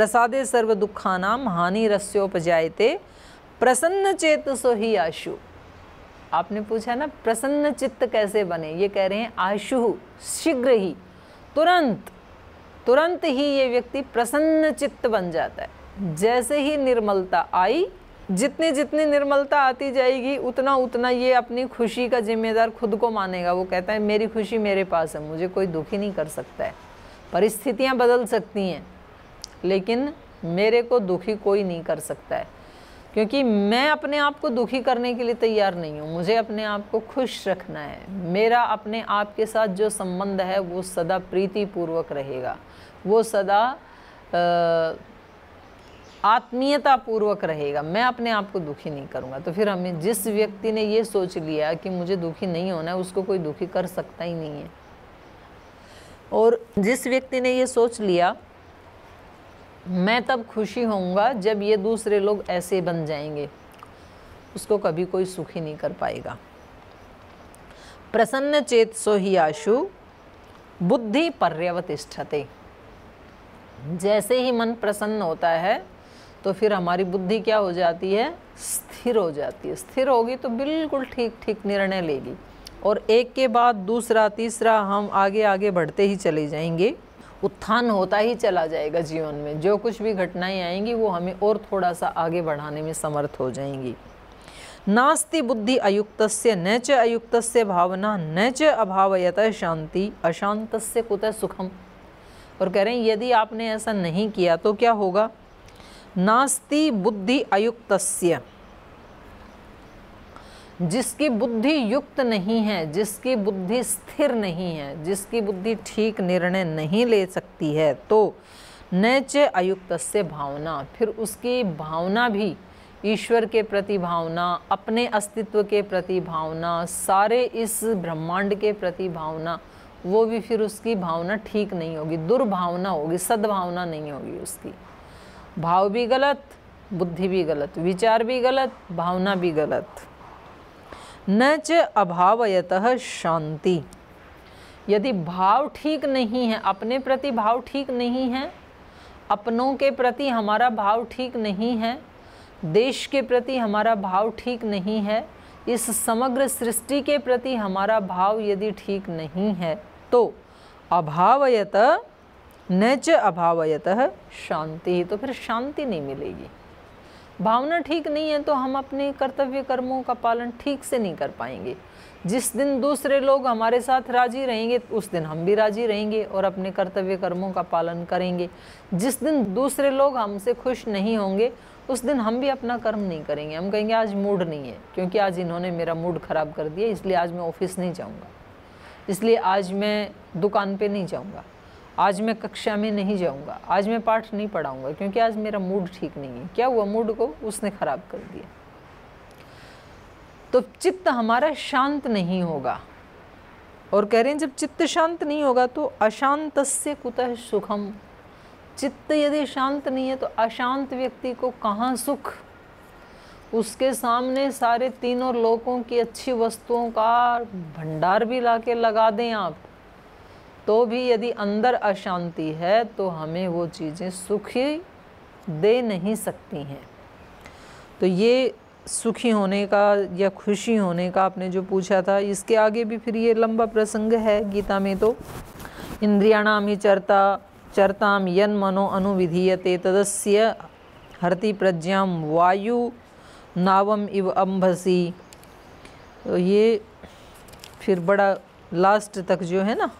प्रसादे सर्व दुखानाम हानि रस्योपजायते प्रसन्न चेतसो ही आशु। आपने पूछा ना प्रसन्न चित्त कैसे बने, ये कह रहे हैं आशु, शीघ्र ही, तुरंत ही ये व्यक्ति प्रसन्न चित्त बन जाता है। जैसे ही निर्मलता आई, जितनी जितनी निर्मलता आती जाएगी उतना उतना ये अपनी खुशी का जिम्मेदार खुद को मानेगा। वो कहता है मेरी खुशी मेरे पास है, मुझे कोई दुखी नहीं कर सकता है। परिस्थितियां बदल सकती हैं लेकिन मेरे को दुखी कोई नहीं कर सकता है, क्योंकि मैं अपने आप को दुखी करने के लिए तैयार नहीं हूँ। मुझे अपने आप को खुश रखना है। मेरा अपने आप के साथ जो संबंध है वो सदा प्रीतिपूर्वक रहेगा, वो सदा आत्मीयता पूर्वक रहेगा। मैं अपने आप को दुखी नहीं करूँगा। तो फिर हमें, जिस व्यक्ति ने ये सोच लिया कि मुझे दुखी नहीं होना है, उसको कोई दुखी कर सकता ही नहीं है। और जिस व्यक्ति ने ये सोच लिया मैं तब खुशी होऊंगा जब ये दूसरे लोग ऐसे बन जाएंगे, उसको कभी कोई सुखी नहीं कर पाएगा। प्रसन्न चेतसो ही आशु बुद्धि पर्यवतिष्ठते। जैसे ही मन प्रसन्न होता है तो फिर हमारी बुद्धि क्या हो जाती है, स्थिर हो जाती है। स्थिर होगी तो बिल्कुल ठीक ठीक निर्णय लेगी और एक के बाद दूसरा तीसरा हम आगे आगे बढ़ते ही चले जाएंगे। उत्थान होता ही चला जाएगा जीवन में। जो कुछ भी घटनाएं आएंगी वो हमें और थोड़ा सा आगे बढ़ाने में समर्थ हो जाएंगी। नास्ति बुद्धि अयुक्तस्य न च अयुक्तस्य भावना न च अभावयतः शांति अशांतस्य कुतः सुखम। और कह रहे हैं यदि आपने ऐसा नहीं किया तो क्या होगा। नास्ति बुद्धि अयुक्तस्य, जिसकी बुद्धि युक्त नहीं है, जिसकी बुद्धि स्थिर नहीं है, जिसकी बुद्धि ठीक निर्णय नहीं ले सकती है, तो न च अयुक्तस्य भावना, फिर उसकी भावना भी ईश्वर के प्रति भावना, अपने अस्तित्व के प्रति भावना, सारे इस ब्रह्मांड के प्रति भावना, वो भी फिर उसकी भावना ठीक नहीं होगी, दुर्भावना होगी, सद्भावना नहीं होगी उसकी। भाव भी गलत, बुद्धि भी गलत, विचार भी गलत, भावना भी गलत। न च अभावयतः शांति, यदि भाव ठीक नहीं है, अपने प्रति भाव ठीक नहीं है, अपनों के प्रति हमारा भाव ठीक नहीं है, देश के प्रति हमारा भाव ठीक नहीं है, इस समग्र सृष्टि के प्रति हमारा भाव यदि ठीक नहीं है, तो अभावयतः न च अभावयतः शांति, तो फिर शांति नहीं मिलेगी। भावना ठीक नहीं है तो हम अपने कर्तव्य कर्मों का पालन ठीक से नहीं कर पाएंगे। जिस दिन दूसरे लोग हमारे साथ राजी रहेंगे उस दिन हम भी राजी रहेंगे और अपने कर्तव्य कर्मों का पालन करेंगे। जिस दिन दूसरे लोग हमसे खुश नहीं होंगे उस दिन हम भी अपना कर्म नहीं करेंगे। हम कहेंगे आज मूड नहीं है, क्योंकि आज इन्होंने मेरा मूड ख़राब कर दिया, इसलिए आज मैं ऑफिस नहीं जाऊँगा, इसलिए आज मैं दुकान पे नहीं जाऊँगा, आज मैं कक्षा में नहीं जाऊँगा, आज मैं पाठ नहीं पढ़ाऊँगा, क्योंकि आज मेरा मूड ठीक नहीं है। क्या हुआ, मूड को उसने ख़राब कर दिया। तो चित्त हमारा शांत नहीं होगा। और कह रहे हैं जब चित्त शांत नहीं होगा तो अशांतस्य कुतः सुखम। चित्त यदि शांत नहीं है तो अशांत व्यक्ति को कहाँ सुख। उसके सामने सारे तीनों लोकों की अच्छी वस्तुओं का भंडार भी लाके लगा दें आप, तो भी यदि अंदर अशांति है तो हमें वो चीज़ें सुखी दे नहीं सकती हैं। तो ये सुखी होने का या खुशी होने का आपने जो पूछा था, इसके आगे भी फिर ये लंबा प्रसंग है गीता में। तो इंद्रियाणाम ही चरताम यन मनो अनुविधीयते तदस्य हरति प्रज्ञाम वायु नावम इव अंभसी। तो ये फिर बड़ा लास्ट तक जो है ना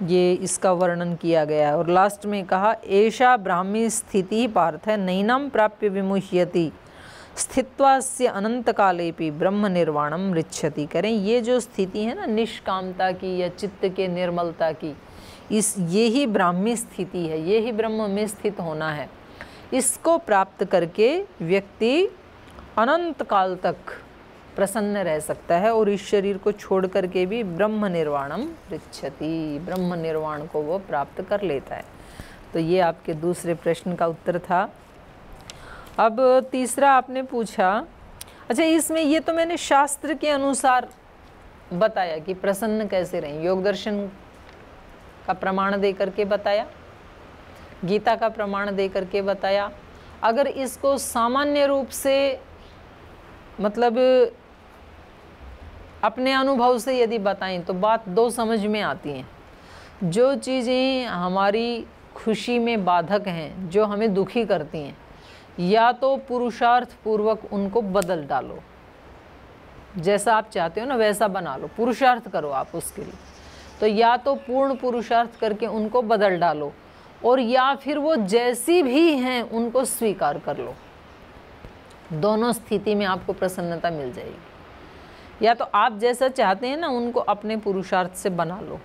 ये इसका वर्णन किया गया है। और लास्ट में कहा एषा ब्राह्मी स्थिति पार्थ है नैनम प्राप्य विमुह्यति स्थित्वास्य अनंत कालेपि ब्रह्म निर्वाणम रिच्छति। करें ये जो स्थिति है ना निष्कामता की या चित्त के निर्मलता की, ये ही ब्राह्मी स्थिति है, ये ही ब्रह्म में स्थित होना है। इसको प्राप्त करके व्यक्ति अनंत काल तक प्रसन्न रह सकता है और इस शरीर को छोड़ करके भी ब्रह्म निर्वाणम रिच्छति, ब्रह्म निर्वाण को वो प्राप्त कर लेता है। तो ये आपके दूसरे प्रश्न का उत्तर था। अब तीसरा आपने पूछा, अच्छा इसमें ये तो मैंने शास्त्र के अनुसार बताया कि प्रसन्न कैसे रहें, योग दर्शन का प्रमाण दे करके बताया। गीता का प्रमाण दे करके बताया। अगर इसको सामान्य रूप से मतलब अपने अनुभव से यदि बताएं तो बात दो समझ में आती हैं। जो चीज़ें हमारी खुशी में बाधक हैं, जो हमें दुखी करती हैं, या तो पुरुषार्थ पूर्वक उनको बदल डालो, जैसा आप चाहते हो ना वैसा बना लो, पुरुषार्थ करो आप उसके लिए। तो या तो पूर्ण पुरुषार्थ करके उनको बदल डालो, और या फिर वो जैसी भी हैं उनको स्वीकार कर लो। दोनों स्थिति में आपको प्रसन्नता मिल जाएगी। या तो आप जैसा चाहते हैं ना उनको अपने पुरुषार्थ से बना लो।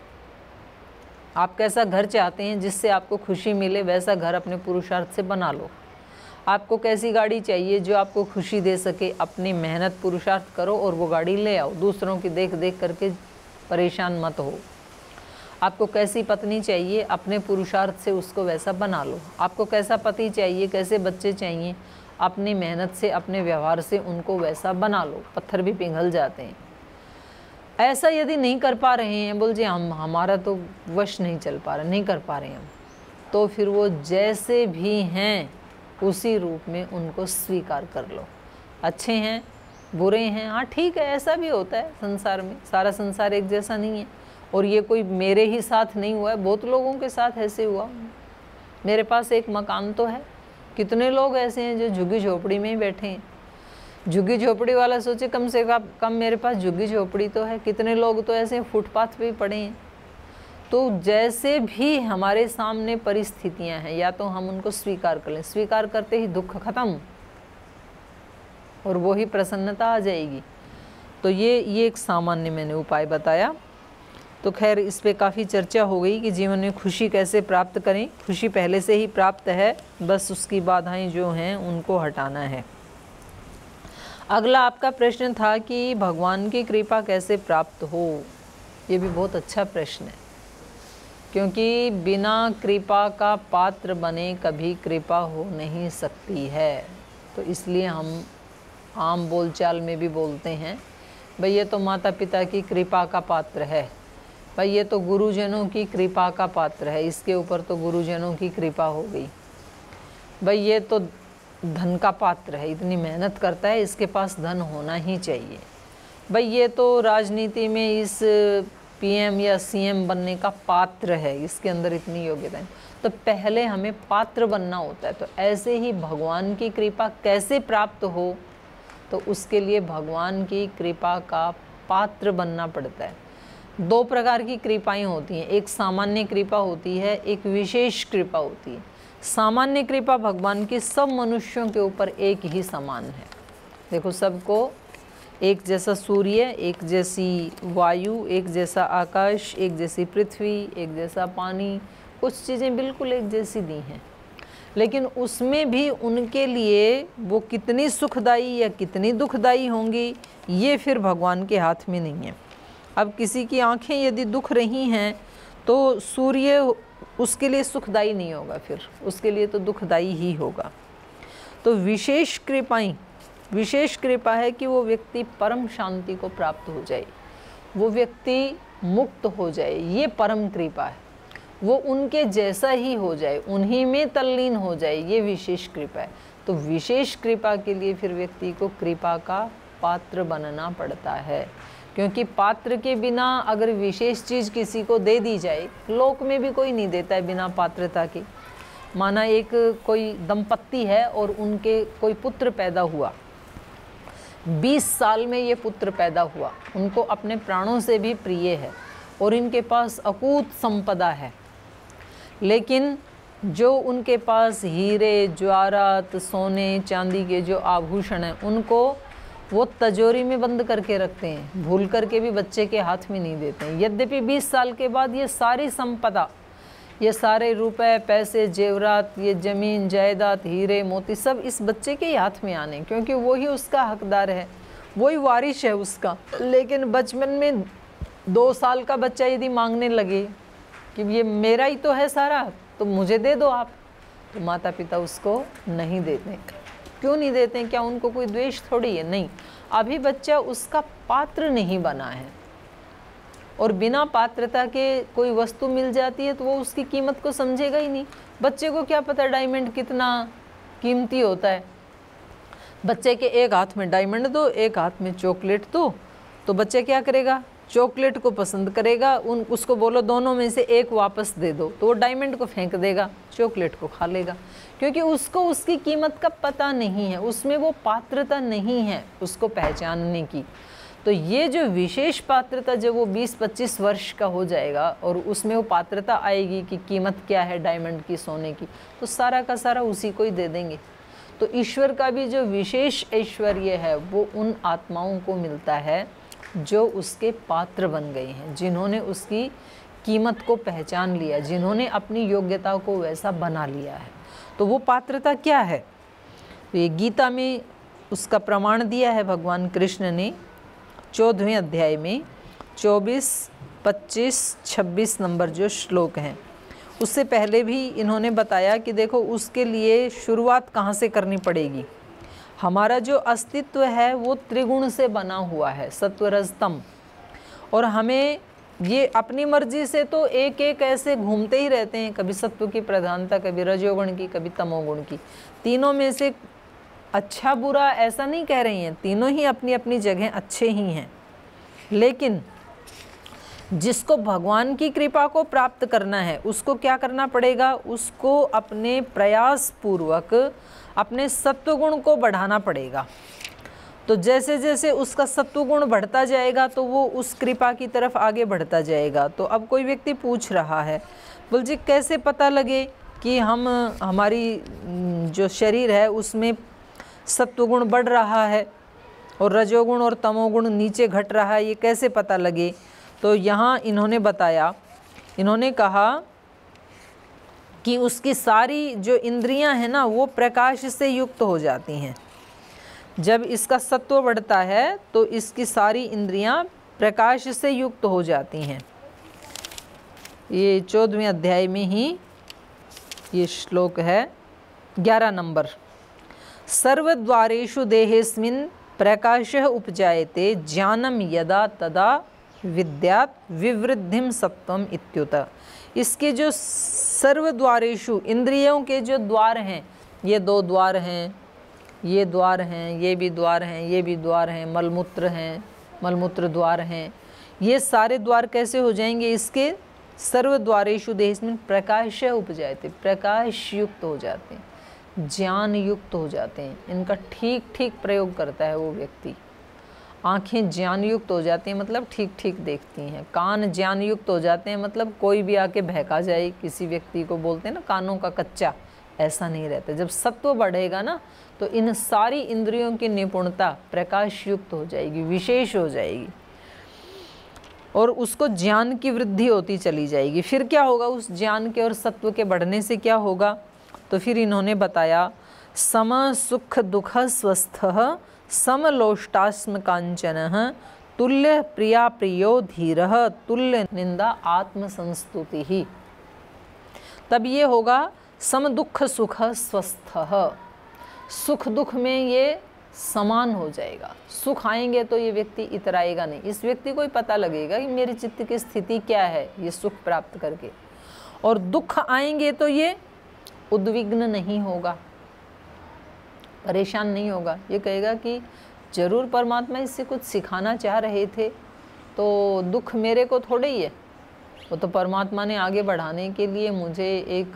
आप कैसा घर चाहते हैं जिससे आपको खुशी मिले, वैसा घर अपने पुरुषार्थ से बना लो। आपको कैसी गाड़ी चाहिए जो आपको खुशी दे सके, अपनी मेहनत पुरुषार्थ करो और वो गाड़ी ले आओ। दूसरों की देख देख करके परेशान मत हो। आपको कैसी पत्नी चाहिए, अपने पुरुषार्थ से उसको वैसा बना लो। आपको कैसा पति चाहिए, कैसे बच्चे चाहिए, अपनी मेहनत से, अपने व्यवहार से उनको वैसा बना लो। पत्थर भी पिघल जाते हैं। ऐसा यदि नहीं कर पा रहे हैं, बोल जी हमारा तो वश नहीं चल पा रहा, नहीं कर पा रहे हैं हम, तो फिर वो जैसे भी हैं उसी रूप में उनको स्वीकार कर लो। अच्छे हैं, बुरे हैं, हाँ ठीक है, ऐसा भी होता है संसार में। सारा संसार एक जैसा नहीं है। और ये कोई मेरे ही साथ नहीं हुआ है, बहुत लोगों के साथ ऐसे हुआ। मेरे पास एक मकान तो है, कितने लोग ऐसे हैं जो झुग्गी झोपड़ी में ही बैठे हैं। झुग्गी झोपड़ी वाला सोचे कम से कम मेरे पास झुग्गी झोपड़ी तो है। कितने लोग तो ऐसे फुटपाथ पे ही पड़े हैं। तो जैसे भी हमारे सामने परिस्थितियां हैं, या तो हम उनको स्वीकार कर लें, स्वीकार करते ही दुख खत्म और वो ही प्रसन्नता आ जाएगी। तो ये एक सामान्य मैंने उपाय बताया। तो खैर इस पे काफ़ी चर्चा हो गई कि जीवन में खुशी कैसे प्राप्त करें। खुशी पहले से ही प्राप्त है, बस उसकी बाधाएं जो हैं उनको हटाना है। अगला आपका प्रश्न था कि भगवान की कृपा कैसे प्राप्त हो। ये भी बहुत अच्छा प्रश्न है, क्योंकि बिना कृपा का पात्र बने कभी कृपा हो नहीं सकती है। तो इसलिए हम आम बोलचाल में भी बोलते हैं, भाई ये तो माता पिता की कृपा का पात्र है, भाई ये तो गुरुजनों की कृपा का पात्र है, इसके ऊपर तो गुरुजनों की कृपा हो गई। भाई ये तो धन का पात्र है, इतनी मेहनत करता है, इसके पास धन होना ही चाहिए। भाई ये तो राजनीति में इस पीएम या सीएम बनने का पात्र है, इसके अंदर इतनी योग्यता है। तो पहले हमें पात्र बनना होता है। तो ऐसे ही भगवान की कृपा कैसे प्राप्त हो, तो उसके लिए भगवान की कृपा का पात्र बनना पड़ता है। दो प्रकार की कृपाएं होती हैं, एक सामान्य कृपा होती है, एक विशेष कृपा होती है। सामान्य कृपा भगवान की सब मनुष्यों के ऊपर एक ही समान है। देखो सबको एक जैसा सूर्य, एक जैसी वायु, एक जैसा आकाश, एक जैसी पृथ्वी, एक जैसा पानी, कुछ चीज़ें बिल्कुल एक जैसी दी हैं, लेकिन उसमें भी उनके लिए वो कितनी सुखदायी या कितनी दुखदायी होंगी ये फिर भगवान के हाथ में नहीं है। अब किसी की आंखें यदि दुख रही हैं तो सूर्य उसके लिए सुखदायी नहीं होगा, फिर उसके लिए तो दुखदायी ही होगा। तो विशेष कृपाएं, विशेष कृपा है कि वो व्यक्ति परम शांति को प्राप्त हो जाए, वो व्यक्ति मुक्त हो जाए, ये परम कृपा है। वो उनके जैसा ही हो जाए, उन्हीं में तल्लीन हो जाए, ये विशेष कृपा है। तो विशेष कृपा के लिए फिर व्यक्ति को कृपा का पात्र बनना पड़ता है, क्योंकि पात्र के बिना अगर विशेष चीज़ किसी को दे दी जाए, लोक में भी कोई नहीं देता है बिना पात्रता के। माना एक कोई दंपत्ति है और उनके कोई पुत्र पैदा हुआ, 20 साल में ये पुत्र पैदा हुआ, उनको अपने प्राणों से भी प्रिय है और इनके पास अकूत संपदा है, लेकिन जो उनके पास हीरे जवाहरात सोने चांदी के जो आभूषण हैं उनको वो तिजोरी में बंद करके रखते हैं, भूल करके भी बच्चे के हाथ में नहीं देते हैं। यद्यपि 20 साल के बाद ये सारी संपदा, ये सारे रुपए पैसे जेवरात, ये ज़मीन जायदाद हीरे मोती सब इस बच्चे के ही हाथ में आने, क्योंकि वही उसका हकदार है, वही वारिश है उसका। लेकिन बचपन में 2 साल का बच्चा यदि मांगने लगे कि ये मेरा ही तो है सारा, तो मुझे दे दो आप, तो माता पिता उसको नहीं देते। क्यों नहीं देते हैं? क्या उनको कोई द्वेष थोड़ी है? नहीं, अभी बच्चा उसका पात्र नहीं बना है। और बिना पात्रता के कोई वस्तु मिल जाती है तो वो उसकी कीमत को समझेगा ही नहीं। बच्चे को क्या पता डायमंड कितना कीमती होता है। बच्चे के एक हाथ में डायमंड दो, एक हाथ में चॉकलेट दो, तो बच्चा क्या करेगा, चॉकलेट को पसंद करेगा। उसको बोलो दोनों में से एक वापस दे दो, तो वो डायमंड को फेंक देगा, चॉकलेट को खा लेगा, क्योंकि उसको उसकी कीमत का पता नहीं है, उसमें वो पात्रता नहीं है उसको पहचानने की। तो ये जो विशेष पात्रता जब वो 20-25 वर्ष का हो जाएगा और उसमें वो पात्रता आएगी कि कीमत क्या है डायमंड की, सोने की, तो सारा का सारा उसी को ही दे देंगे। तो ईश्वर का भी जो विशेष ऐश्वर्य है वो उन आत्माओं को मिलता है जो उसके पात्र बन गए हैं, जिन्होंने उसकी कीमत को पहचान लिया, जिन्होंने अपनी योग्यता को वैसा बना लिया है। तो वो पात्रता क्या है, तो ये गीता में उसका प्रमाण दिया है भगवान कृष्ण ने 14वें अध्याय में 24, 25, 26 नंबर जो श्लोक हैं। उससे पहले भी इन्होंने बताया कि देखो उसके लिए शुरुआत कहाँ से करनी पड़ेगी। हमारा जो अस्तित्व है वो त्रिगुण से बना हुआ है, सत्व रज तम, और हमें ये अपनी मर्जी से तो एक एक ऐसे घूमते ही रहते हैं, कभी सत्व की प्रधानता, कभी रजोगुण की, कभी तमोगुण की। तीनों में से अच्छा बुरा ऐसा नहीं कह रही हैं, तीनों ही अपनी अपनी जगह अच्छे ही हैं, लेकिन जिसको भगवान की कृपा को प्राप्त करना है उसको क्या करना पड़ेगा, उसको अपने प्रयास पूर्वक अपने सत्वगुण को बढ़ाना पड़ेगा। तो जैसे जैसे उसका सत्वगुण बढ़ता जाएगा तो वो उस कृपा की तरफ आगे बढ़ता जाएगा। तो अब कोई व्यक्ति पूछ रहा है, बोल जी कैसे पता लगे कि हमारी जो शरीर है उसमें सत्वगुण बढ़ रहा है और रजोगुण और तमोगुण नीचे घट रहा है, ये कैसे पता लगे। तो यहाँ इन्होंने बताया, इन्होंने कहा कि उसकी सारी जो इंद्रियां हैं ना वो प्रकाश से युक्त हो जाती हैं। जब इसका सत्व बढ़ता है तो इसकी सारी इंद्रियां प्रकाश से युक्त हो जाती हैं। ये 14वें अध्याय में ही ये श्लोक है 11 नंबर। सर्वद्वारेषु देहेस्मिन् प्रकाशः उपजायते ज्ञानम यदा तदा विद्यात् विवृद्धिम सत्वम इत्युत। इसके जो सर्वद्वारेषु इंद्रियों के जो द्वार हैं, ये 2 द्वार हैं, ये द्वार हैं, ये भी द्वार हैं, ये भी द्वार हैं, मलमूत्र हैं, मलमूत्र द्वार हैं, ये सारे द्वार कैसे हो जाएंगे, इसके सर्वद्वारेषु देहेस्मिन् प्रकाश उपजायते, प्रकाश युक्त हो जाते हैं, ज्ञान युक्त हो जाते हैं। इनका ठीक ठीक प्रयोग करता है वो व्यक्ति। आँखें ज्ञान युक्त हो जाती हैं मतलब ठीक ठीक देखती हैं। कान ज्ञान युक्त हो जाते हैं मतलब कोई भी आके बहका जाए किसी व्यक्ति को, बोलते हैं ना कानों का कच्चा, ऐसा नहीं रहता। जब सत्व बढ़ेगा ना तो इन सारी इंद्रियों की निपुणता प्रकाश युक्त हो जाएगी, विशेष हो जाएगी, और उसको ज्ञान की वृद्धि होती चली जाएगी। फिर क्या होगा, उस ज्ञान के और सत्व के बढ़ने से क्या होगा, तो फिर इन्होंने बताया सम सुख दुख स्वस्थः समलोष्टास्म कांचनः तुल्य प्रिया प्रियो धीरः तुल्य निंदा आत्मसंस्तुति ही। तब ये होगा सम दुख सुख स्वस्थः, सुख दुख में ये समान हो जाएगा। सुख आएंगे तो ये व्यक्ति इतराएगा नहीं, इस व्यक्ति को ही पता लगेगा कि मेरे चित्त की स्थिति क्या है ये सुख प्राप्त करके, और दुख आएंगे तो ये उद्विग्न नहीं होगा, परेशान नहीं होगा। ये कहेगा कि जरूर परमात्मा इससे कुछ सिखाना चाह रहे थे, तो दुख मेरे को थोड़े ही है, वो तो परमात्मा ने आगे बढ़ाने के लिए मुझे एक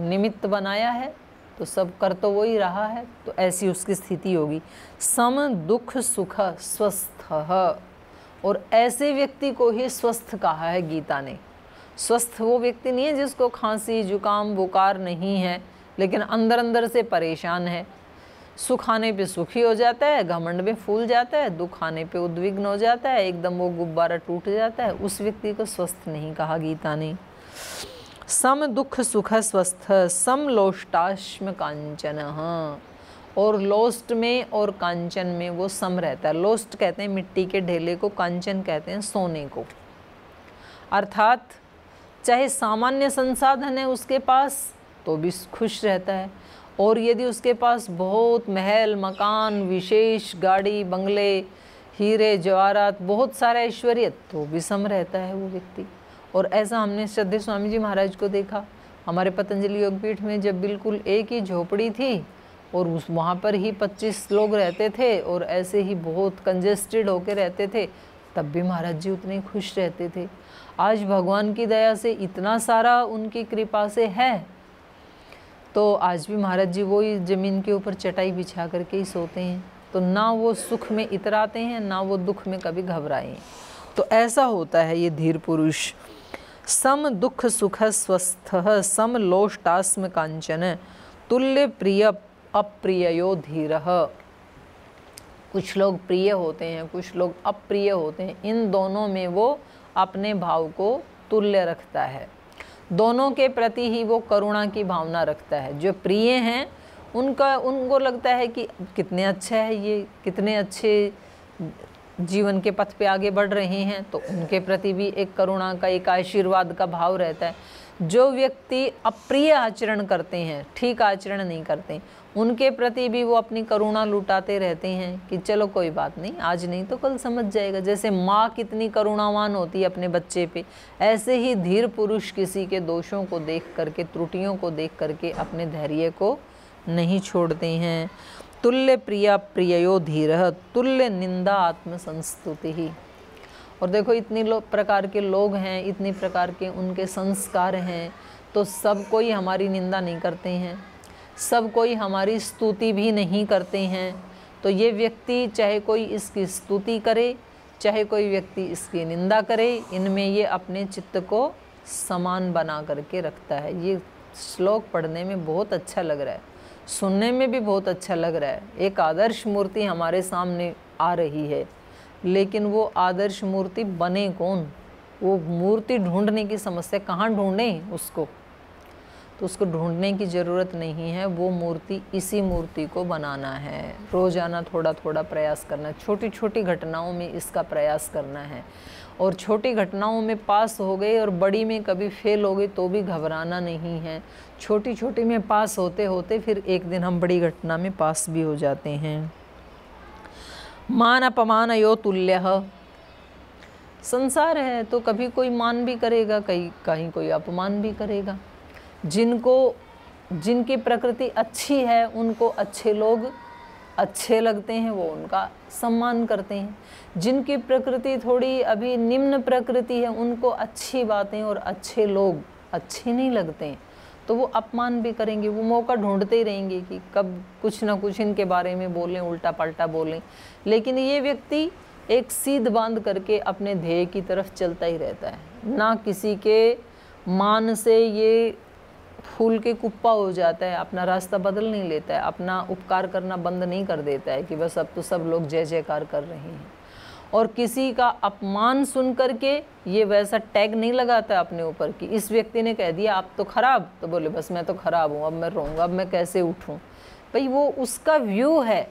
निमित्त बनाया है, तो सब कर तो वो ही रहा है। तो ऐसी उसकी स्थिति होगी। सम दुख सुख स्वस्थ, और ऐसे व्यक्ति को ही स्वस्थ कहा है गीता ने। स्वस्थ वो व्यक्ति नहीं है जिसको खांसी जुकाम बुखार नहीं है लेकिन अंदर अंदर से परेशान है। सुख आने पे सुखी हो जाता है, घमंड में फूल जाता है, दुख आने पे उद्विग्न हो जाता है, एकदम वो गुब्बारा टूट जाता है, उस व्यक्ति को स्वस्थ नहीं कहा गीता ने। सम दुख सुख स्वस्थ सम लोष्टाश्म कांचन, और लोस्ट में और कांचन में वो सम रहता है। लोस्ट कहते हैं मिट्टी के ढेले को, कांचन कहते हैं सोने को। अर्थात चाहे सामान्य संसाधन है उसके पास तो भी खुश रहता है, और यदि उसके पास बहुत महल मकान विशेष गाड़ी बंगले हीरे जवाहरात बहुत सारा ऐश्वर्य तो भी सम रहता है वो व्यक्ति। और ऐसा हमने श्रद्धेय स्वामी जी महाराज को देखा, हमारे पतंजलि योगपीठ में जब बिल्कुल एक ही झोपड़ी थी और उस वहाँ पर ही 25 लोग रहते थे और ऐसे ही बहुत कंजेस्टेड होके रहते थे, तब भी महाराज जी उतने खुश रहते थे। आज भगवान की दया से इतना सारा उनकी कृपा से है, तो आज भी महाराज जी वही ज़मीन के ऊपर चटाई बिछा करके ही सोते हैं। तो ना वो सुख में इतराते हैं, ना वो दुख में कभी घबराए। तो ऐसा होता है ये धीर पुरुष। सम दुख सुख स्वस्थ सम लोष्टास्म कांचन तुल्य प्रिय अप्रियो धीर। कुछ लोग प्रिय होते हैं, कुछ लोग अप्रिय होते हैं। इन दोनों में वो अपने भाव को तुल्य रखता है, दोनों के प्रति ही वो करुणा की भावना रखता है। जो प्रिय हैं उनको लगता है कि कितने अच्छा है ये, कितने अच्छे जीवन के पथ पे आगे बढ़ रहे हैं, तो उनके प्रति भी एक करुणा का, एक आशीर्वाद का भाव रहता है। जो व्यक्ति अप्रिय आचरण करते हैं, ठीक आचरण नहीं करते, उनके प्रति भी वो अपनी करुणा लुटाते रहते हैं कि चलो कोई बात नहीं, आज नहीं तो कल समझ जाएगा। जैसे माँ कितनी करुणावान होती है अपने बच्चे पे, ऐसे ही धीर पुरुष किसी के दोषों को देख करके, त्रुटियों को देख करके अपने धैर्य को नहीं छोड़ते हैं। तुल्य प्रिया प्रियो धीरः तुल्य निंदा आत्मसंस्तुति ही। और देखो इतनी प्रकार के लोग हैं, इतनी प्रकार के उनके संस्कार हैं, तो सब कोई हमारी निंदा नहीं करते हैं, सब कोई हमारी स्तुति भी नहीं करते हैं। तो ये व्यक्ति चाहे कोई इसकी स्तुति करे, चाहे कोई व्यक्ति इसकी निंदा करे, इनमें ये अपने चित्त को समान बना करके रखता है। ये श्लोक पढ़ने में बहुत अच्छा लग रहा है, सुनने में भी बहुत अच्छा लग रहा है। एक आदर्श मूर्ति हमारे सामने आ रही है, लेकिन वो आदर्श मूर्ति बने कौन? वो मूर्ति ढूंढने की समस्या, कहाँ ढूंढें उसको? तो उसको ढूंढने की ज़रूरत नहीं है, वो मूर्ति, इसी मूर्ति को बनाना है। रोज़ाना थोड़ा थोड़ा प्रयास करना है, छोटी छोटी घटनाओं में इसका प्रयास करना है। और छोटी घटनाओं में पास हो गए और बड़ी में कभी फेल हो गए तो भी घबराना नहीं है। छोटी छोटी में पास होते होते फिर एक दिन हम बड़ी घटना में पास भी हो जाते हैं। मान अपमान यो तुल्य। संसार है तो कभी कोई मान भी करेगा, कहीं कोई अपमान भी करेगा। जिनकी प्रकृति अच्छी है उनको अच्छे लोग अच्छे लगते हैं, वो उनका सम्मान करते हैं। जिनकी प्रकृति थोड़ी अभी निम्न प्रकृति है उनको अच्छी बातें और अच्छे लोग अच्छे नहीं लगते हैं, तो वो अपमान भी करेंगे। वो मौका ढूंढते ही रहेंगे कि कब कुछ ना कुछ इनके बारे में बोलें, उल्टा पल्टा बोलें। लेकिन ये व्यक्ति एक सीध बांध करके अपने ध्येय की तरफ चलता ही रहता है, ना किसी के मान से ये फूल के कुप्पा हो जाता है, अपना रास्ता बदल नहीं लेता है, अपना उपकार करना बंद नहीं कर देता है कि बस अब तो सब लोग जय जयकार कर रहे हैं। और किसी का अपमान सुन करके ये वैसा टैग नहीं लगाता अपने ऊपर कि इस व्यक्ति ने कह दिया आप तो खराब, तो बोले बस मैं तो खराब हूँ, अब मैं रहूँगा, अब मैं कैसे उठूँ। भाई वो उसका व्यू है,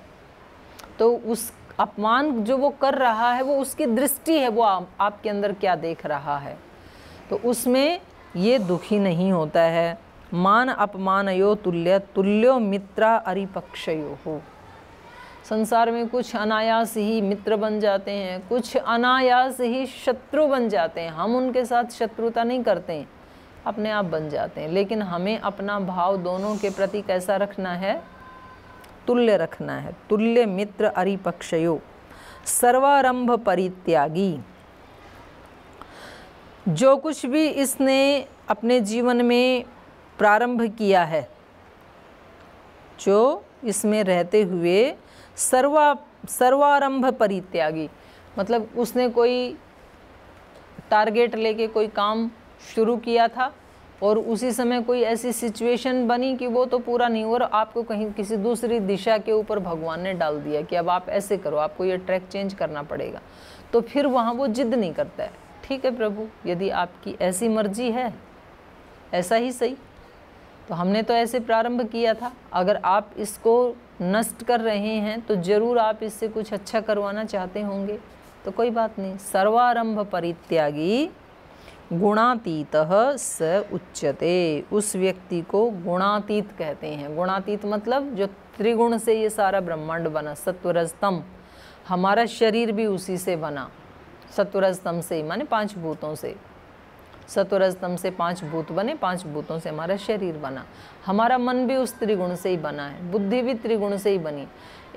तो उस अपमान जो वो कर रहा है वो उसकी दृष्टि है, वो आपके अंदर क्या देख रहा है, तो उसमें ये दुखी नहीं होता है। मान अपमानयो तुल्य तुल्यो मित्रा अरिपक्षयो हो। संसार में कुछ अनायास ही मित्र बन जाते हैं, कुछ अनायास ही शत्रु बन जाते हैं। हम उनके साथ शत्रुता नहीं करते हैं, अपने आप बन जाते हैं। लेकिन हमें अपना भाव दोनों के प्रति कैसा रखना है? तुल्य रखना है। तुल्य मित्र अरिपक्षयो सर्वारंभ परित्यागी। जो कुछ भी इसने अपने जीवन में प्रारंभ किया है, जो इसमें रहते हुए सर्वारंभ परित्यागी, मतलब उसने कोई टारगेट लेके कोई काम शुरू किया था और उसी समय कोई ऐसी सिचुएशन बनी कि वो तो पूरा नहीं हुआ और आपको कहीं किसी दूसरी दिशा के ऊपर भगवान ने डाल दिया कि अब आप ऐसे करो, आपको ये ट्रैक चेंज करना पड़ेगा, तो फिर वहाँ वो जिद नहीं करता है। ठीक है प्रभु, यदि आपकी ऐसी मर्जी है ऐसा ही सही, तो हमने तो ऐसे प्रारंभ किया था, अगर आप इसको नष्ट कर रहे हैं तो ज़रूर आप इससे कुछ अच्छा करवाना चाहते होंगे, तो कोई बात नहीं। सर्वारंभ परित्यागी गुणातीतः स उच्यते। उस व्यक्ति को गुणातीत कहते हैं। गुणातीत मतलब जो त्रिगुण से ये सारा ब्रह्मांड बना, सत्वरजतम, हमारा शरीर भी उसी से बना, सत्वरजतम से, माने 5 भूतों से। सत्व रज तम से 5 भूत बने, 5 भूतों से हमारा शरीर बना। हमारा मन भी उस त्रिगुण से ही बना है, बुद्धि भी त्रिगुण से ही बनी।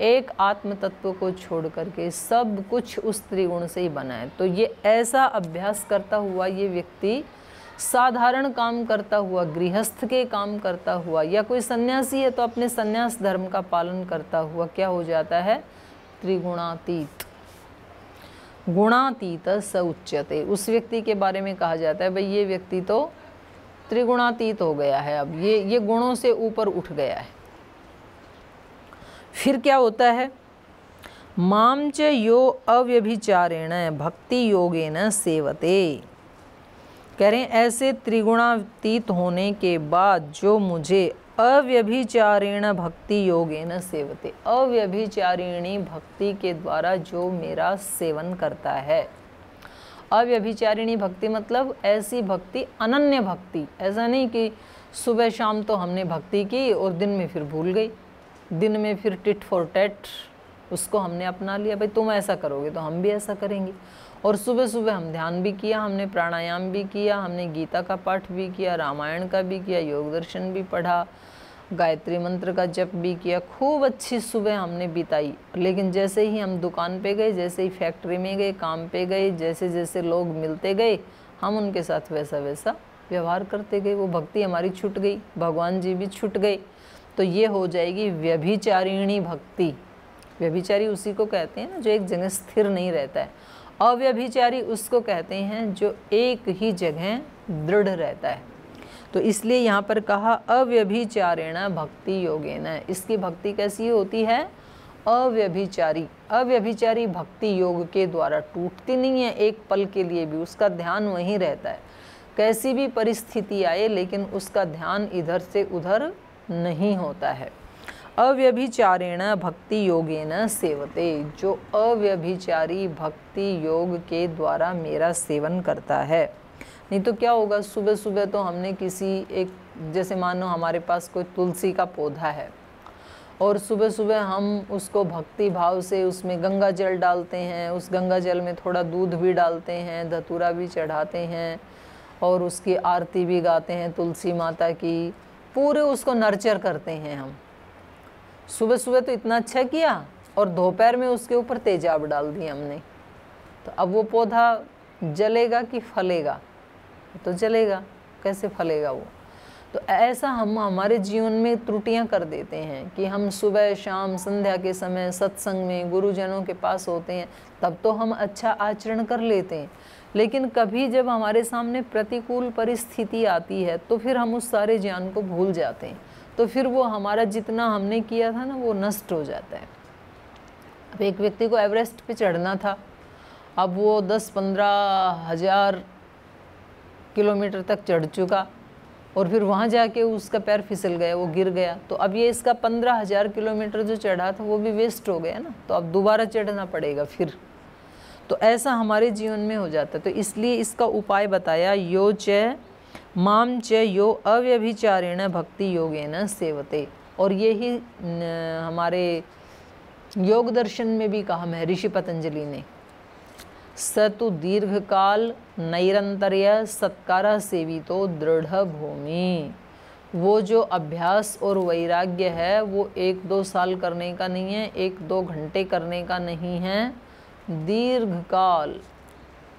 एक आत्म तत्व को छोड़ करके सब कुछ उस त्रिगुण से ही बना है। तो ये ऐसा अभ्यास करता हुआ ये व्यक्ति साधारण काम करता हुआ, गृहस्थ के काम करता हुआ, या कोई सन्यासी है तो अपने सन्यास धर्म का पालन करता हुआ क्या हो जाता है? त्रिगुणातीत, गुणातीत स उच्यते। उस व्यक्ति के बारे में कहा जाता है भाई ये व्यक्ति तो त्रिगुणातीत हो गया है, अब ये गुणों से ऊपर उठ गया है। फिर क्या होता है? माम च यो अव्यभिचारेण भक्ति योगेन सेवते। कह रहे हैं ऐसे त्रिगुणातीत होने के बाद जो मुझे अव्यभिचारेण भक्ति योगेन सेवते, अव्यभिचारिणी भक्ति के द्वारा जो मेरा सेवन करता है। अव्यभिचारिणी भक्ति मतलब ऐसी भक्ति, अनन्य भक्ति। ऐसा नहीं कि सुबह शाम तो हमने भक्ति की और दिन में फिर भूल गई, दिन में फिर टिट फॉर टैट उसको हमने अपना लिया, भाई तुम ऐसा करोगे तो हम भी ऐसा करेंगे। और सुबह सुबह हम ध्यान भी किया, हमने प्राणायाम भी किया, हमने गीता का पाठ भी किया, रामायण का भी किया, योग दर्शन भी पढ़ा, गायत्री मंत्र का जप भी किया, खूब अच्छी सुबह हमने बिताई। लेकिन जैसे ही हम दुकान पे गए, जैसे ही फैक्ट्री में गए, काम पे गए, जैसे जैसे लोग मिलते गए, हम उनके साथ वैसा वैसा व्यवहार करते गए, वो भक्ति हमारी छूट गई, भगवान जी भी छूट गए। तो ये हो जाएगी व्यभिचारिणी भक्ति। व्यभिचारी उसी को कहते हैं ना जो एक जगह स्थिर नहीं रहता है। अव्यभिचारी उसको कहते हैं जो एक ही जगह दृढ़ रहता है। तो इसलिए यहाँ पर कहा अव्यभिचारेण भक्ति योगेन। इसकी भक्ति कैसी होती है? अव्यभिचारी। अव्यभिचारी भक्ति योग के द्वारा टूटती नहीं है एक पल के लिए भी, उसका ध्यान वहीं रहता है। कैसी भी परिस्थिति आए लेकिन उसका ध्यान इधर से उधर नहीं होता है। अव्यभिचारेण भक्ति योगेन सेवते, जो अव्यभिचारी भक्ति योग के द्वारा मेरा सेवन करता है। नहीं तो क्या होगा, सुबह सुबह तो हमने किसी एक, जैसे मानो हमारे पास कोई तुलसी का पौधा है और सुबह सुबह हम उसको भक्ति भाव से उसमें गंगा जल डालते हैं, उस गंगा जल में थोड़ा दूध भी डालते हैं, धतूरा भी चढ़ाते हैं और उसकी आरती भी गाते हैं तुलसी माता की, पूरे उसको नर्चर करते हैं हम। सुबह सुबह तो इतना अच्छा किया और दोपहर में उसके ऊपर तेजाब डाल दिया हमने, तो अब वो पौधा जलेगा कि फलेगा? तो जलेगा, कैसे फलेगा वो? तो ऐसा हम हमारे जीवन में त्रुटियां कर देते हैं कि हम सुबह शाम संध्या के समय सत्संग में गुरुजनों के पास होते हैं, तब तो हम अच्छा आचरण कर लेते हैं, लेकिन कभी जब हमारे सामने प्रतिकूल परिस्थिति आती है तो फिर हम उस सारे ज्ञान को भूल जाते हैं। तो फिर वो हमारा जितना हमने किया था ना वो नष्ट हो जाता है। अब एक व्यक्ति को एवरेस्ट पे चढ़ना था, अब वो 10-15 हज़ार किलोमीटर तक चढ़ चुका और फिर वहाँ जाके उसका पैर फिसल गया, वो गिर गया, तो अब ये इसका 15,000 किलोमीटर जो चढ़ा था वो भी वेस्ट हो गया ना, तो अब दोबारा चढ़ना पड़ेगा फिर। तो ऐसा हमारे जीवन में हो जाता है। तो इसलिए इसका उपाय बताया, यो च माम च यो अव्यभिचारेण भक्ति योगेन सेवते। और यही हमारे योग दर्शन में भी कहा महर्षि पतंजलि ने, स तु दीर्घकाल नैरंतर्य सत्कारा सेवितो दृढ़ भूमि। वो जो अभ्यास और वैराग्य है वो 1-2 साल करने का नहीं है, 1-2 घंटे करने का नहीं है, दीर्घकाल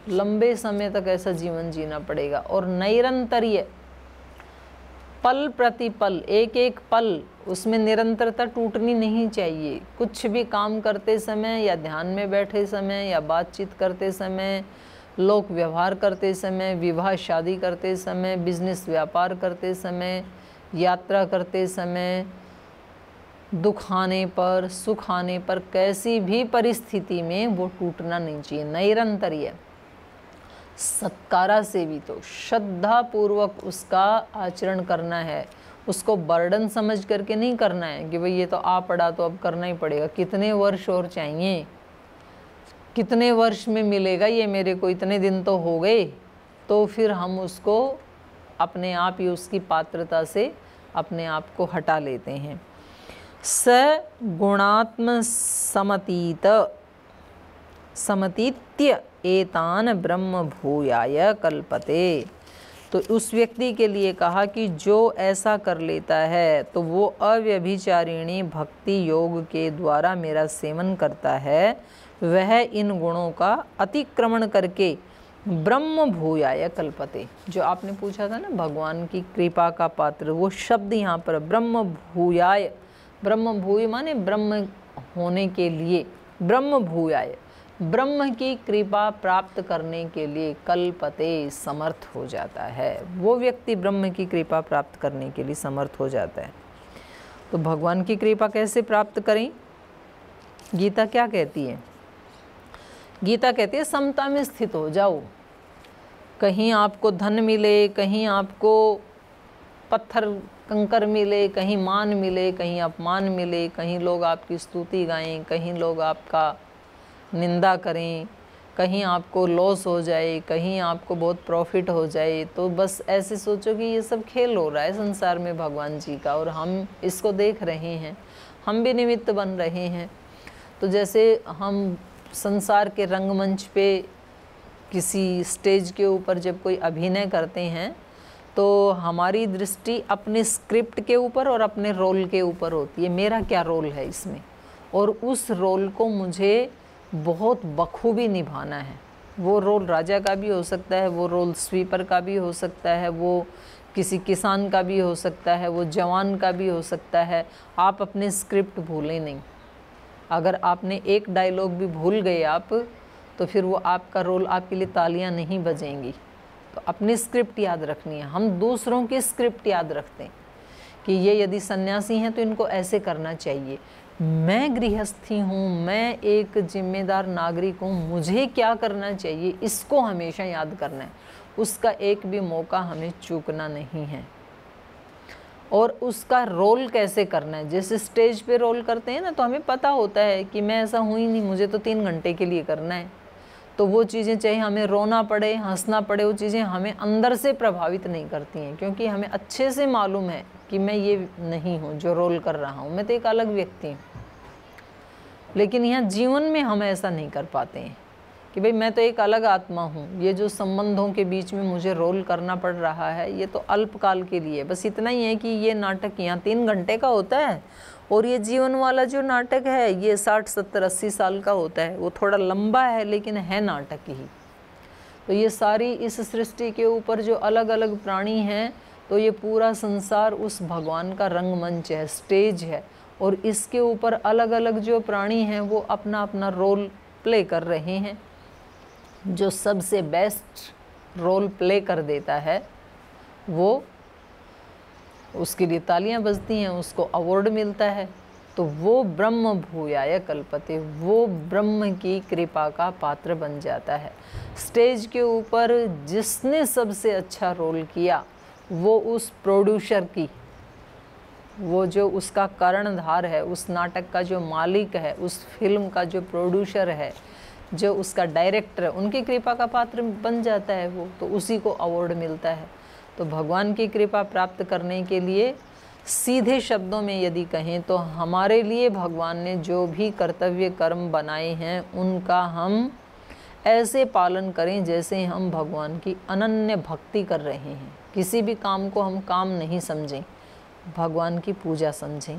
लंबे समय तक ऐसा जीवन जीना पड़ेगा। और नैरंतर्य, पल प्रति पल, एक एक पल, उसमें निरंतरता टूटनी नहीं चाहिए। कुछ भी काम करते समय या ध्यान में बैठे समय या बातचीत करते समय, लोक व्यवहार करते समय, विवाह शादी करते समय, बिजनेस व्यापार करते समय, यात्रा करते समय, दुख आने पर सुख आने पर, कैसी भी परिस्थिति में वो टूटना नहीं चाहिए। नैरंतर्य सत्कारा से भी तो श्रद्धा पूर्वक उसका आचरण करना है, उसको बर्डन समझ करके नहीं करना है कि भाई ये तो आ पड़ा तो अब करना ही पड़ेगा, कितने वर्ष और चाहिए, कितने वर्ष में मिलेगा ये मेरे को, इतने दिन तो हो गए। तो फिर हम उसको अपने आप ही उसकी पात्रता से अपने आप को हटा लेते हैं। स गुणात्म समतीत्य एतान ब्रह्म भूयाय कल्पते। तो उस व्यक्ति के लिए कहा कि जो ऐसा कर लेता है तो वो अव्यभिचारिणी भक्ति योग के द्वारा मेरा सेवन करता है, वह इन गुणों का अतिक्रमण करके ब्रह्म भूयाय कल्पते। जो आपने पूछा था ना भगवान की कृपा का पात्र, वो शब्द यहाँ पर ब्रह्म भूयाय, ब्रह्म भूय माने ब्रह्म होने के लिए, ब्रह्म भूयाय ब्रह्म की कृपा प्राप्त करने के लिए कल्पते समर्थ हो जाता है। वो व्यक्ति ब्रह्म की कृपा प्राप्त करने के लिए समर्थ हो जाता है। तो भगवान की कृपा कैसे प्राप्त करें? गीता क्या कहती है? गीता कहती है समता में स्थित हो जाओ। कहीं आपको धन मिले, कहीं आपको पत्थर कंकर मिले, कहीं मान मिले, कहीं अपमान मिले, कहीं लोग आपकी स्तुति गाएं, कहीं लोग आपका निंदा करें, कहीं आपको लॉस हो जाए, कहीं आपको बहुत प्रॉफिट हो जाए, तो बस ऐसे सोचो कि ये सब खेल हो रहा है संसार में भगवान जी का और हम इसको देख रहे हैं, हम भी निमित्त बन रहे हैं। तो जैसे हम संसार के रंगमंच पे किसी स्टेज के ऊपर जब कोई अभिनय करते हैं तो हमारी दृष्टि अपने स्क्रिप्ट के ऊपर और अपने रोल के ऊपर होती है, मेरा क्या रोल है इसमें, और उस रोल को मुझे बहुत बखूबी निभाना है। वो रोल राजा का भी हो सकता है, वो रोल स्वीपर का भी हो सकता है, वो किसी किसान का भी हो सकता है, वो जवान का भी हो सकता है। आप अपने स्क्रिप्ट भूलें नहीं। अगर आपने एक डायलॉग भी भूल गए आप, तो फिर वो आपका रोल आपके लिए तालियां नहीं बजेंगी। तो अपनी स्क्रिप्ट याद रखनी है। हम दूसरों की स्क्रिप्ट याद रखते हैं कि ये यदि सन्यासी हैं तो इनको ऐसे करना चाहिए, मैं गृहस्थी हूँ, मैं एक जिम्मेदार नागरिक हूँ, मुझे क्या करना चाहिए, इसको हमेशा याद करना है। उसका एक भी मौका हमें चूकना नहीं है। और उसका रोल कैसे करना है, जैसे स्टेज पे रोल करते हैं ना, तो हमें पता होता है कि मैं ऐसा हूँ ही नहीं, मुझे तो 3 घंटे के लिए करना है। तो वो चीज़ें चाहे हमें रोना पड़े, हंसना पड़े, वो चीज़ें हमें अंदर से प्रभावित नहीं करती हैं, क्योंकि हमें अच्छे से मालूम है कि मैं ये नहीं हूँ जो रोल कर रहा हूँ, मैं तो एक अलग व्यक्ति हूँ। लेकिन यहाँ जीवन में हम ऐसा नहीं कर पाते हैं कि भाई मैं तो एक अलग आत्मा हूँ, ये जो संबंधों के बीच में मुझे रोल करना पड़ रहा है ये तो अल्पकाल के लिए, बस इतना ही है कि ये नाटक यहाँ 3 घंटे का होता है और ये जीवन वाला जो नाटक है ये 60, 70, 80 साल का होता है। वो थोड़ा लंबा है लेकिन है नाटक ही। तो ये सारी इस सृष्टि के ऊपर जो अलग अलग प्राणी हैं, तो ये पूरा संसार उस भगवान का रंगमंच है, स्टेज है, और इसके ऊपर अलग अलग जो प्राणी हैं वो अपना अपना रोल प्ले कर रहे हैं। जो सबसे बेस्ट रोल प्ले कर देता है वो, उसके लिए तालियां बजती हैं, उसको अवार्ड मिलता है। तो वो ब्रह्म भूयाय कल्पते, वो ब्रह्म की कृपा का पात्र बन जाता है। स्टेज के ऊपर जिसने सबसे अच्छा रोल किया वो उस प्रोड्यूसर की, वो जो उसका कर्णधार है, उस नाटक का जो मालिक है, उस फिल्म का जो प्रोड्यूसर है, जो उसका डायरेक्टर है, उनकी कृपा का पात्र बन जाता है वो, तो उसी को अवार्ड मिलता है। तो भगवान की कृपा प्राप्त करने के लिए सीधे शब्दों में यदि कहें तो हमारे लिए भगवान ने जो भी कर्तव्य कर्म बनाए हैं उनका हम ऐसे पालन करें जैसे हम भगवान की अनन्य भक्ति कर रहे हैं। किसी भी काम को हम काम नहीं समझें, भगवान की पूजा समझें,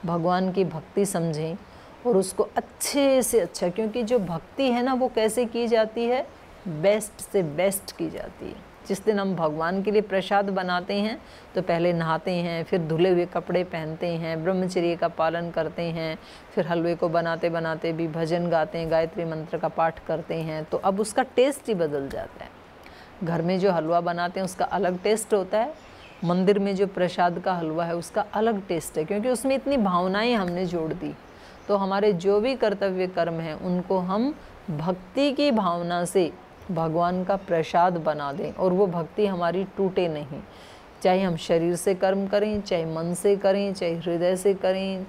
भगवान की भक्ति समझें और उसको अच्छे से अच्छा, क्योंकि जो भक्ति है ना वो कैसे की जाती है, बेस्ट से बेस्ट की जाती है। जिस दिन हम भगवान के लिए प्रसाद बनाते हैं तो पहले नहाते हैं, फिर धुले हुए कपड़े पहनते हैं, ब्रह्मचर्य का पालन करते हैं, फिर हलवे को बनाते बनाते भी भजन गाते हैं, गायत्री मंत्र का पाठ करते हैं, तो अब उसका टेस्ट ही बदल जाता है। घर में जो हलवा बनाते हैं उसका अलग टेस्ट होता है, मंदिर में जो प्रसाद का हलवा है उसका अलग टेस्ट है, क्योंकि उसमें इतनी भावनाएं हमने जोड़ दी। तो हमारे जो भी कर्तव्य कर्म हैं उनको हम भक्ति की भावना से भगवान का प्रसाद बना दें, और वो भक्ति हमारी टूटे नहीं। चाहे हम शरीर से कर्म करें, चाहे मन से करें, चाहे हृदय से करें,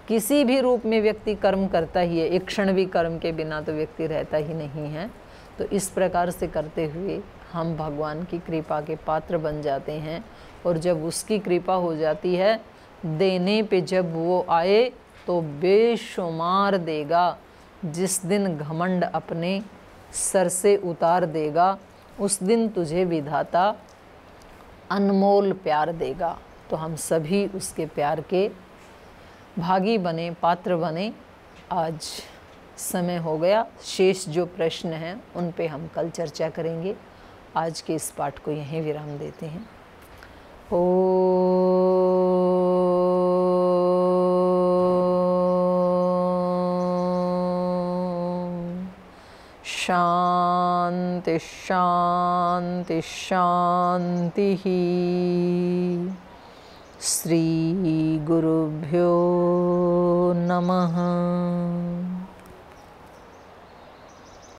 किसी भी रूप में व्यक्ति कर्म करता ही है। एक क्षण भी कर्म के बिना तो व्यक्ति रहता ही नहीं है। तो इस प्रकार से करते हुए हम भगवान की कृपा के पात्र बन जाते हैं, और जब उसकी कृपा हो जाती है, देने पे जब वो आए तो बेशुमार देगा। जिस दिन घमंड अपने सर से उतार देगा उस दिन तुझे विधाता अनमोल प्यार देगा। तो हम सभी उसके प्यार के भागी बने, पात्र बने। आज समय हो गया, शेष जो प्रश्न हैं उन पे हम कल चर्चा करेंगे। आज के इस पाठ को यहीं विराम देते हैं। शांति शांति शांति। श्री गुरुभ्यो नमः।